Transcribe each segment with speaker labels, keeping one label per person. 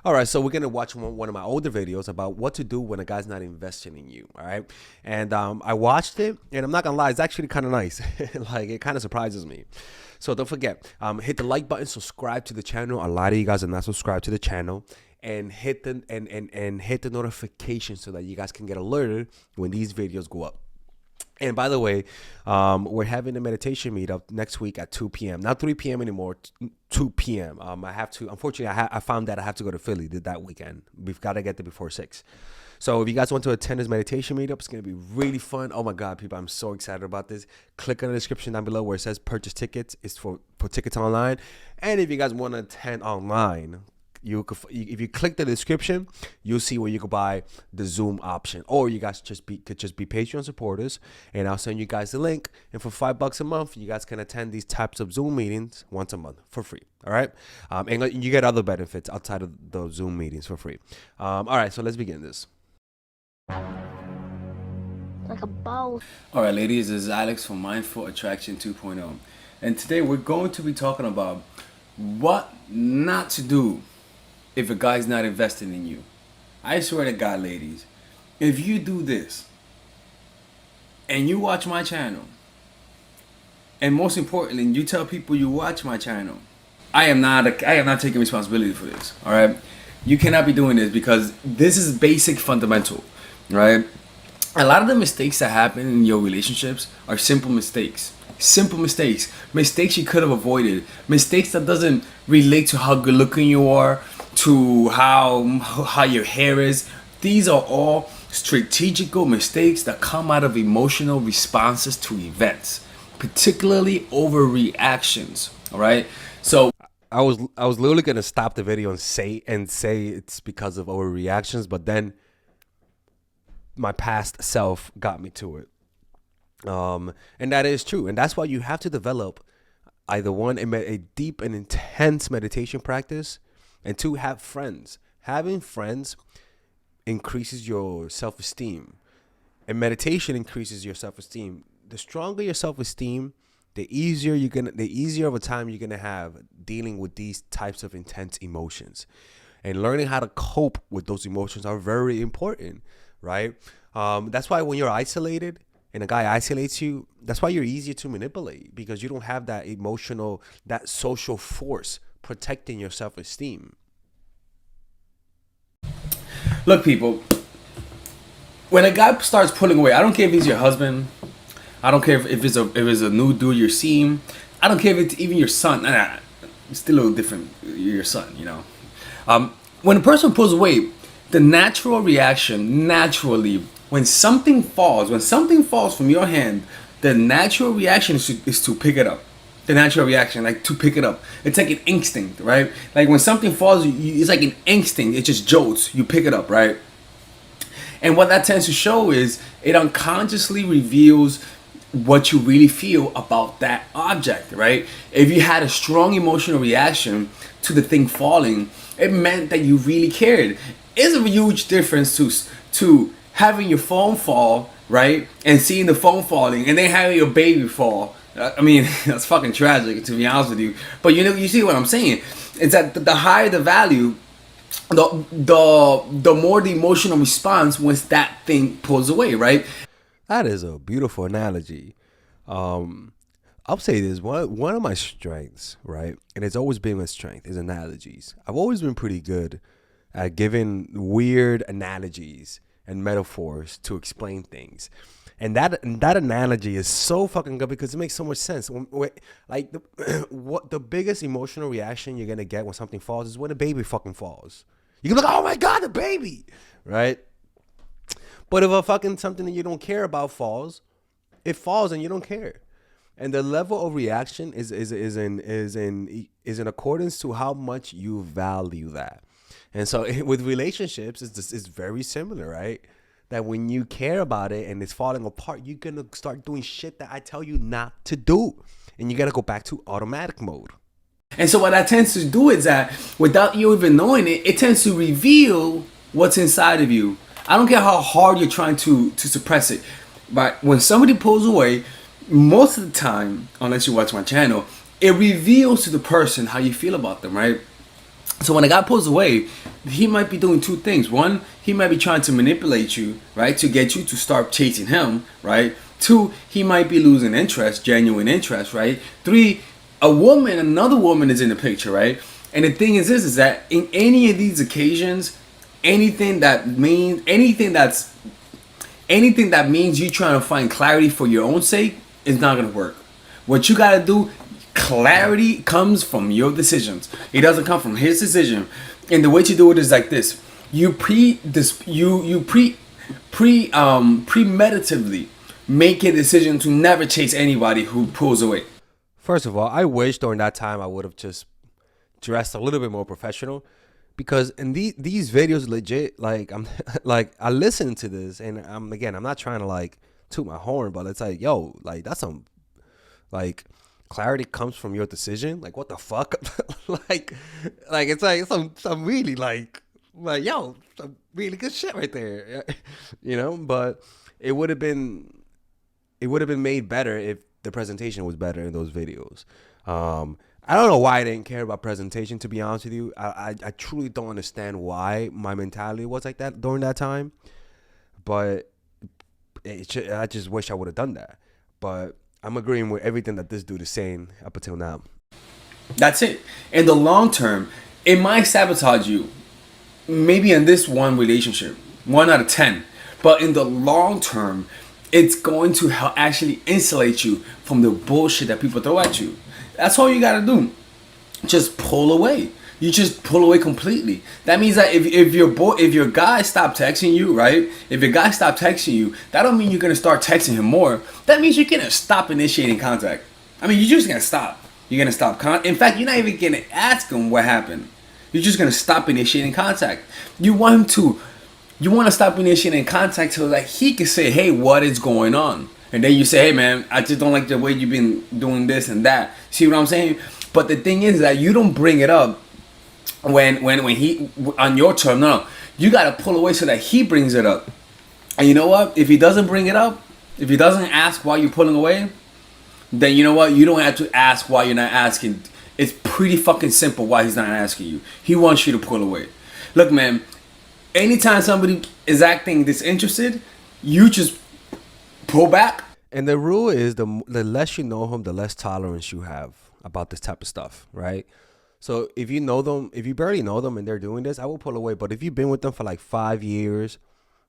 Speaker 1: All right, so we're gonna watch one of my older videos about what to do when a guy's not investing in you. All right, and I watched it, and I'm not gonna lie, it's actually kind of nice. Like it kind of surprises me. So don't forget, hit the like button, subscribe to the channel. A lot of you guys are not subscribed to the channel, and hit the and hit the notification so that you guys can get alerted when these videos go up. And by the way, we're having a meditation meetup next week at 2 p.m. Not 3 p.m. anymore, 2 p.m. I have to, unfortunately, I found that I have to go to Philly that weekend. We've got to get there before 6. So if you guys want to attend this meditation meetup, it's going to be really fun. Oh my God, people, I'm so excited about this. Click on the description down below where it says purchase tickets. It's for tickets online. And if you guys want to attend online, if you click the description, you'll see where you can buy the Zoom option, or you guys could just be Patreon supporters, and I'll send you guys the link. And for $5 a month, you guys can attend these types of Zoom meetings once a month for free. All right, and you get other benefits outside of the Zoom meetings for free. All right, so let's begin this.
Speaker 2: Like a bow.
Speaker 3: All right, ladies, this is Alex from Mindful Attraction 2.0, and today we're going to be talking about what not to do if a guy's not investing in you. I swear to God, ladies, if you do this and you watch my channel, and most importantly, you tell people you watch my channel, I am not taking responsibility for this. All right, you cannot be doing this because this is basic fundamental, right? A lot of the mistakes that happen in your relationships are simple mistakes. Mistakes you could have avoided. Mistakes that doesn't relate to how good looking you are, to how your hair is. These are all strategical mistakes that come out of emotional responses to events, particularly overreactions. All right, so
Speaker 1: I was literally gonna stop the video and say it's because of overreactions, but then my past self got me to it. And that is true, and that's why you have to develop either one, a deep and intense meditation practice, and two, have friends. Having friends increases your self-esteem, and meditation increases your self-esteem. The stronger your self-esteem, the easier of a time you're gonna have dealing with these types of intense emotions, and learning how to cope with those emotions are very important, right? That's why when you're isolated and a guy isolates you, that's why you're easier to manipulate, because you don't have that that social force protecting your self-esteem.
Speaker 3: look, people, when a guy starts pulling away, I don't care if he's your husband, I don't care if it's a new dude you're seeing, I don't care if it's even your son. It's still a little different. Your son, you know. When a person pulls away, the natural reaction, naturally, when something falls from your hand, the natural reaction is to pick it up. The natural reaction, like to pick it up. It's like an instinct, right? Like when something falls, it's like an instinct. It just jolts. You pick it up, right? And what that tends to show is it unconsciously reveals what you really feel about that object, right? If you had a strong emotional reaction to the thing falling, it meant that you really cared. It's a huge difference to having your phone fall, right, and seeing the phone falling, and then having your baby fall. I mean, that's fucking tragic, to be honest with you. But you see what I'm saying? It's that the higher the value, the more the emotional response once that thing pulls away, right?
Speaker 1: That is a beautiful analogy. I'll say this, one of my strengths, right, and it's always been my strength, is analogies. I've always been pretty good at giving weird analogies and metaphors to explain things. And that analogy is so fucking good because it makes so much sense. Like what the biggest emotional reaction you're gonna get when something falls is when a baby fucking falls. You can be like, oh my God, the baby, right? But if a fucking something that you don't care about falls, it falls and you don't care. And the level of reaction is in accordance to how much you value that. And so with relationships, it's very similar, right? That when you care about it and it's falling apart, you're gonna start doing shit that I tell you not to do, and you gotta go back to automatic mode.
Speaker 3: And so what that tends to do is that without you even knowing it, it tends to reveal what's inside of you. I don't care how hard you're trying to suppress it, but when somebody pulls away, most of the time, unless you watch my channel, it reveals to the person how you feel about them, right? So when a guy pulls away, he might be doing two things. One, he might be trying to manipulate you, right, to get you to start chasing him, right? Two, he might be losing interest, genuine interest, right? Three, another woman is in the picture, right? And the thing is this, is that in any of these occasions, anything that means you trying to find clarity for your own sake is not gonna work. What you gotta do, clarity comes from your decisions. It doesn't come from his decision. And the way to do it is like this: premeditatively make a decision to never chase anybody who pulls away.
Speaker 1: First of all, I wish during that time I would have just dressed a little bit more professional, because in these videos, legit, like I'm like I listen to this, and I'm not trying to like toot my horn, but it's like, yo, like that's some like clarity comes from your decision. Like, what the fuck? like it's like some really like yo, some really good shit right there. But it would have been made better if the presentation was better in those videos. I don't know why I didn't care about presentation, to be honest with you. I truly don't understand why my mentality was like that during that time. But I just wish I would have done that. But I'm agreeing with everything that this dude is saying up until now.
Speaker 3: That's it. In the long term, it might sabotage you. Maybe in this one relationship, 1 out of 10. But in the long term, it's going to actually insulate you from the bullshit that people throw at you. That's all you gotta do. Just pull away. You just pull away completely. That means that if your guy stopped texting you, right? If your guy stopped texting you, that don't mean you're gonna start texting him more. That means you're gonna stop initiating contact. I mean, you're just gonna stop. You're gonna stop. In fact, you're not even gonna ask him what happened. You're just gonna stop initiating contact. You want to stop initiating contact so that he can say, hey, what is going on? And then you say, hey, man, I just don't like the way you've been doing this and that. See what I'm saying? But the thing is that you don't bring it up when he, on your term. No. You got to pull away so that he brings it up. And you know what? If he doesn't bring it up, if he doesn't ask why you're pulling away, then you know what? You don't have to ask why you're not asking. It's pretty fucking simple why he's not asking you. He wants you to pull away. Look, man, anytime somebody is acting disinterested, you just pull back.
Speaker 1: And the rule is the less you know him, the less tolerance you have about this type of stuff, right? So if you know them, if you barely know them and they're doing this, I will pull away. But if you've been with them for like 5 years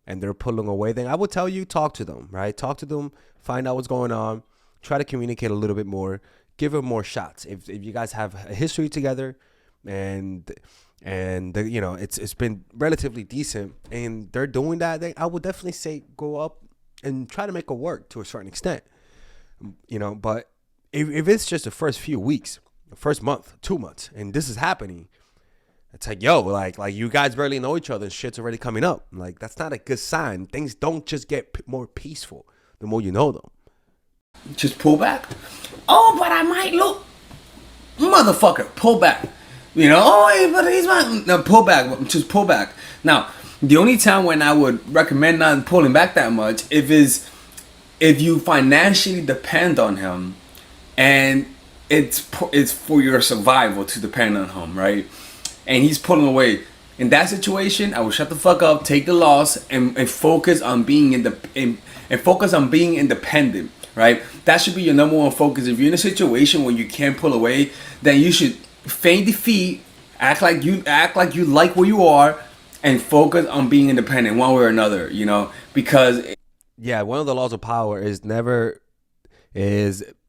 Speaker 1: and they're pulling away, then I would tell you, talk to them, right? Talk to them, find out what's going on, try to communicate a little bit more, give them more shots. If you guys have a history together and it's been relatively decent and they're doing that, then I would definitely say go up and try to make it work to a certain extent, but if it's just the first few weeks, the first month, 2 months, and this is happening, it's like, yo, like you guys barely know each other and shit's already coming up. Like, that's not a good sign. Things don't just get more peaceful the more you know them.
Speaker 3: Just pull back. Oh, but I might look. Motherfucker, pull back. But he's my... No, pull back. Just pull back. Now, the only time when I would recommend not pulling back that much if you financially depend on him, and it's for your survival to depend on him, right? And he's pulling away. In that situation, I would shut the fuck up, take the loss, and focus on being independent, right? That should be your number one focus. If you're in a situation where you can't pull away, then you should feign defeat, act like you like where you are, and focus on being independent one way or another, because
Speaker 1: one of the laws of power is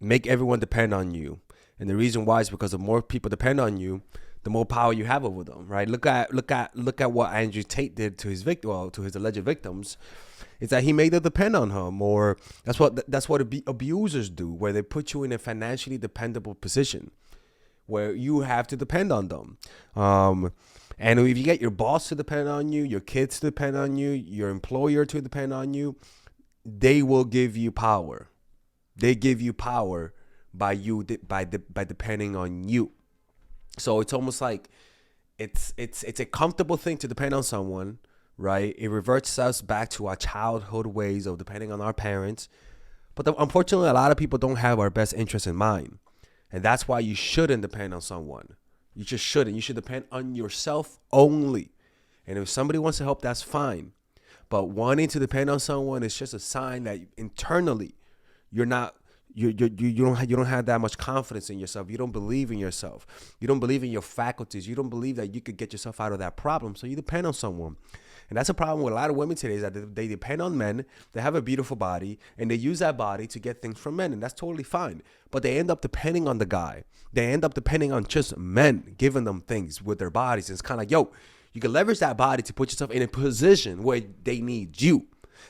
Speaker 1: make everyone depend on you. And the reason why is because the more people depend on you, the more power you have over them, right? Look at what Andrew Tate did to his to his alleged victims. It's that he made them depend on him, or that's what abusers do, where they put you in a financially dependable position where you have to depend on them. And if you get your boss to depend on you, your kids to depend on you, your employer to depend on you, they will give you power. They give you power by depending on you. So it's almost like it's a comfortable thing to depend on someone, right? It reverts us back to our childhood ways of depending on our parents. But unfortunately, a lot of people don't have our best interest in mind. And that's why you shouldn't depend on someone You just shouldn't. You should depend on yourself only. And if somebody wants to help, that's fine. But wanting to depend on someone is just a sign that internally you're not you don't have that much confidence in yourself. You don't believe in yourself. You don't believe in your faculties. You don't believe that you could get yourself out of that problem. So you depend on someone. And that's a problem with a lot of women today, is that they depend on men. They have a beautiful body and they use that body to get things from men. And that's totally fine. But they end up depending on the guy. They end up depending on just men giving them things with their bodies. And it's kind of like, yo, you can leverage that body to put yourself in a position where they need you.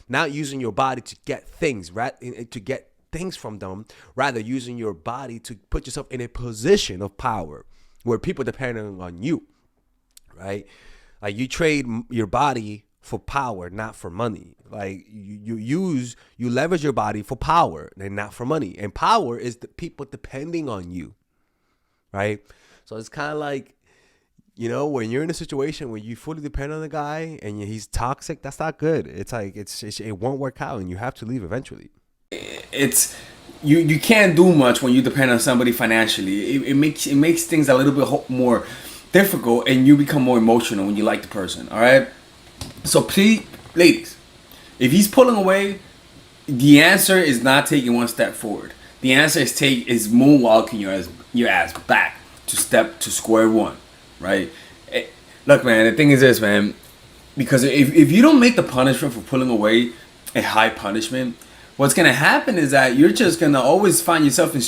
Speaker 1: Not using your body to get things, right? To get things from them, rather using your body to put yourself in a position of power where people depending on you, right? Like you trade your body for power, not for money. Like you leverage your body for power and not for money. And power is the people depending on you, right? So it's kind of like, you know, when you're in a situation where you fully depend on the guy and he's toxic, that's not good. It's like it won't work out and you have to leave eventually.
Speaker 3: It's you can't do much when you depend on somebody financially. It makes things a little bit more difficult, and you become more emotional when you like the person. All right. So please, ladies, if he's pulling away, the answer is not taking one step forward. The answer is moonwalking your ass back to square one. Right? Look, man. The thing is this, man. Because if you don't make the punishment for pulling away a high punishment, what's gonna happen is that you're just gonna always find yourself in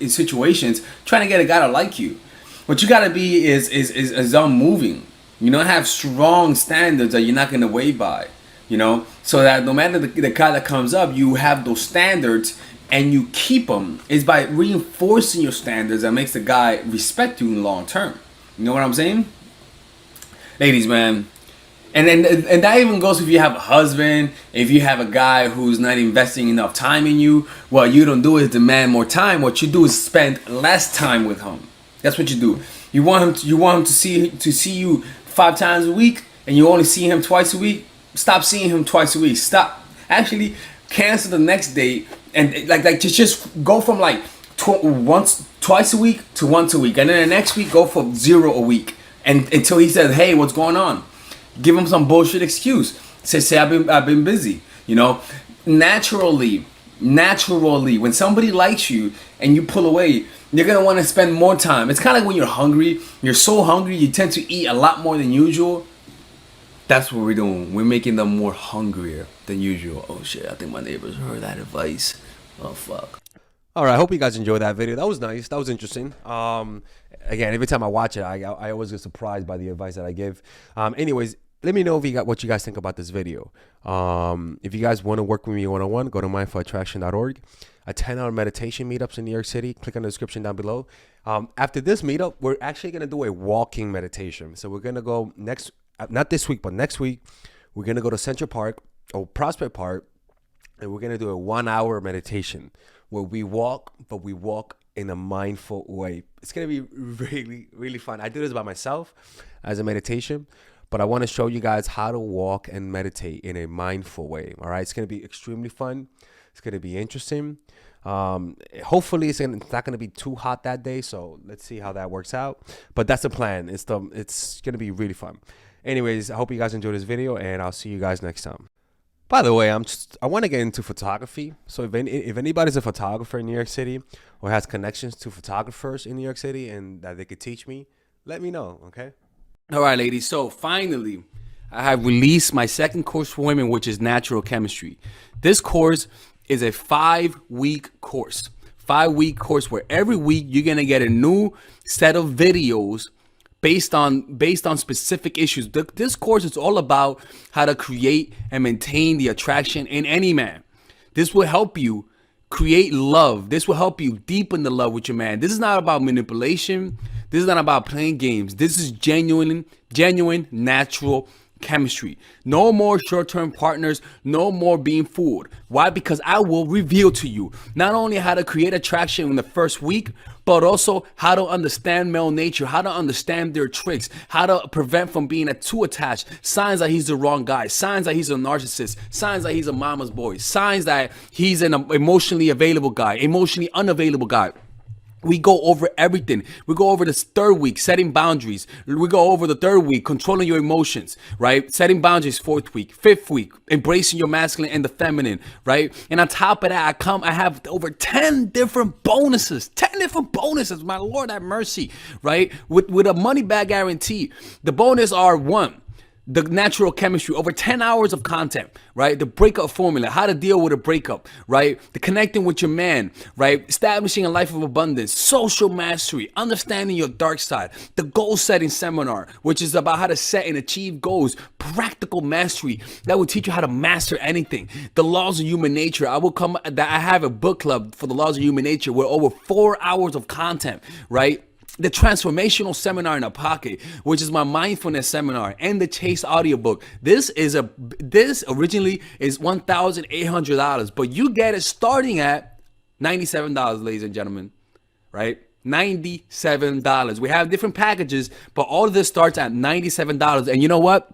Speaker 3: situations trying to get a guy to like you. What you gotta be is unmoving. You know, have strong standards that you're not gonna weigh by. You know, so that no matter the guy that comes up, you have those standards and you keep them. It's by reinforcing your standards that makes the guy respect you in the long term. You know what I'm saying, ladies, man. And that even goes if you have a husband, if you have a guy who's not investing enough time in you. What you don't do is demand more time. What you do is spend less time with him. That's what you do. You want him to see you 5 times a week, and you only see him twice a week. Stop seeing him twice a week. Stop. Actually, cancel the next date, and like just go from like twice a week to once a week, and then the next week go for 0 a week, and until he says, "Hey, what's going on?" Give him some bullshit excuse. Say I've been busy. You know, naturally, when somebody likes you and you pull away, you're gonna want to spend more time. It's kind of like when you're hungry. You're so hungry, you tend to eat a lot more than usual. That's what we're doing. We're making them more hungrier than usual. Oh shit! I think my neighbors heard that advice. Oh fuck.
Speaker 1: All right, I hope you guys enjoyed that video. That was nice. That was interesting. Again, every time I watch it, I always get surprised by the advice that I give. Anyways, let me know what you guys think about this video. If you guys want to work with me one-on-one, go to mindfulattraction.org. A 10-hour meditation meetups in New York City. Click on the description down below. After this meetup, we're actually going to do a walking meditation. So we're going to go not this week, but next week, we're going to go to Central Park or Prospect Park, and we're going to do a 1-hour meditation where we walk, but we walk in a mindful way. It's going to be really, really fun. I do this by myself as a meditation, but I want to show you guys how to walk and meditate in a mindful way. All right. It's going to be extremely fun. It's going to be interesting. Hopefully it's not going to be too hot that day. So let's see how that works out. But that's the plan. It's going to be really fun. Anyways, I hope you guys enjoyed this video, and I'll see you guys next time. By the way, I want to get into photography. So if anybody's a photographer in New York City or has connections to photographers in New York City and that they could teach me, let me know, okay?
Speaker 3: All right, ladies. So finally, I have released my second course for women, which is natural chemistry. This course is a 5-week course. 5-week course where every week you're going to get a new set of videos based on specific issues. This course is all about how to create and maintain the attraction in any man. This will help you create love. This will help you deepen the love with your man. This is not about manipulation. This is not about playing games. This is genuine, natural chemistry. No more short-term partners. No more being fooled. Why? Because I will reveal to you not only how to create attraction in the first week, but also how to understand male nature, how to understand their tricks, how to prevent from being too attached, signs that he's the wrong guy, signs that he's a narcissist, signs that he's a mama's boy, signs that he's an emotionally available guy, emotionally unavailable guy. We go over everything. We go over this third week, setting boundaries. We go over the third week, controlling your emotions, right? Setting boundaries, fourth week. Fifth week, embracing your masculine and the feminine, right? And on top of that, I have over 10 different bonuses. 10 different bonuses. My Lord have mercy, right? With a money back guarantee. The bonus are: one, the natural chemistry, over 10 hours of content, right? The breakup formula, how to deal with a breakup, right? The connecting with your man, right? Establishing a life of abundance, social mastery, understanding your dark side, the goal setting seminar, which is about how to set and achieve goals, practical mastery that will teach you how to master anything, the laws of human nature. I have a book club for the laws of human nature with over 4 hours of content, right? The transformational seminar in a pocket, which is my mindfulness seminar, and the Chase audiobook. This originally is $1,800, but you get it starting at $97, ladies and gentlemen, right? $97. We have different packages, but all of this starts at $97. And you know what?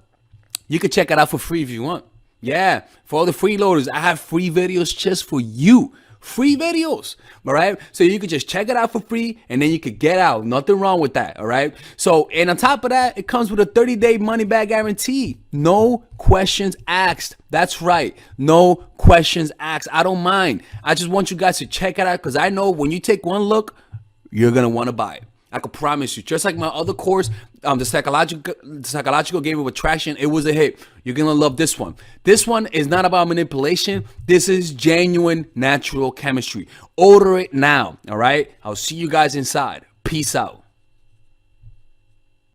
Speaker 3: You can check it out for free if you want. Yeah, for all the freeloaders, I have free videos just for you. Free videos, all right? So you could just check it out for free, and then you could get out. Nothing wrong with that, all right? So, and on top of that, it comes with a 30-day money-back guarantee. No questions asked. That's right. No questions asked. I don't mind. I just want you guys to check it out, because I know when you take one look, you're going to want to buy it. I can promise you. Just like my other course, the psychological game of attraction, it was a hit. You're gonna love this one. This one is not about manipulation. This is genuine natural chemistry. Order it now. All right. I'll see you guys inside. Peace out.